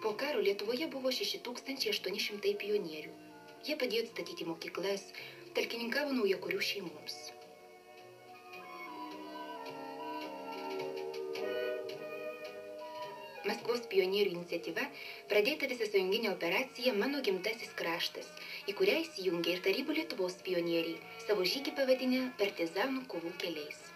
Po karo Lietuvoje buvo 6800 pionierių. Jie padėjo atstatyti mokyklas, talkininkavo naujakurių šeimoms. Maskvos pionierių iniciatyva pradėta visasąjunginė operacija Mano gimtasis kraštas, į kurią įsijungė ir Tarybų Lietuvos pionieriai, savo žygį pavadinę partizanų kovų keliais.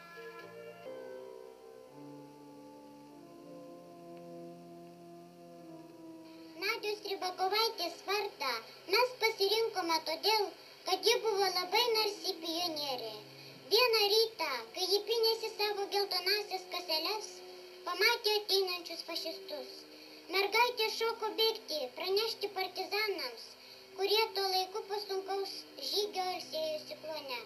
Nadios Rybakovaitės vardą mes pasirinkome todėl, kad ji buvo labai narsi pionierė. Vieną rytą, kai ji pynėsi savo geltonasias kaseles, pamatė ateinančius fašistus. Mergaitė šoko bėgti, pranešti partizanams, kurie tuo laiku po sunkaus žygio ilsėjosi klone.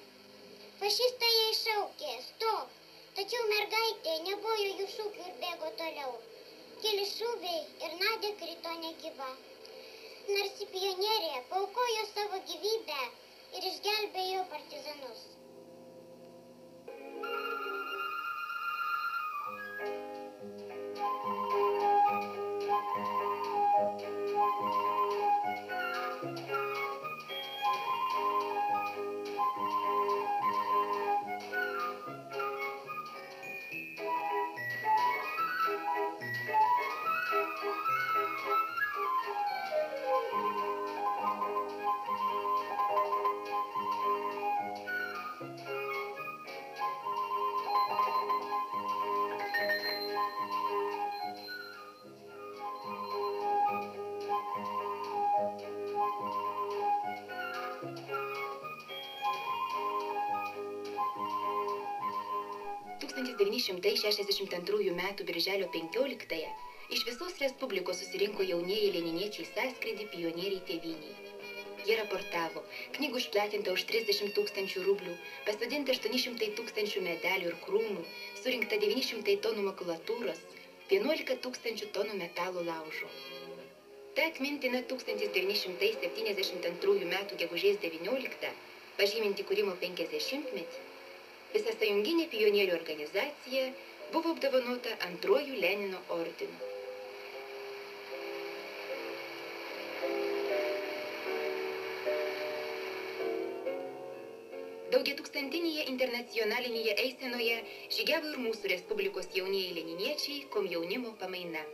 Fašistai jai šaukė, stop, tačiau mergaitė nebojo jų šūkių ir bėgo toliau. Keli šūviai ir Nadia krito negyva. Narsi pionierė paaukojo savo gyvybę ir išgelbėjo partizanus. Metų birželio 15-ąją iš visos Respublikos susirinko jaunieji leniniečiai sąskrydį pionieriai tėvynei. Jie raportavo, knygų išplatinta už 30 000 rublių, pasodinta 800 000 medalių ir krūmų, surinkta 900 tonų makulatūros, 11 000 tonų metalo laužo. Ta atmintina 1972 metų gegužės 19, pažyminti kūrimo 50-metį, visasąjunginė pionierių organizacija buvo apdovanota antruoju Lenino ordinu. Daugiatūkstantinėje internacionalinėje eisenoje žygiavo ir mūsų Respublikos jaunieji leniniečiai komjaunimo pamaina.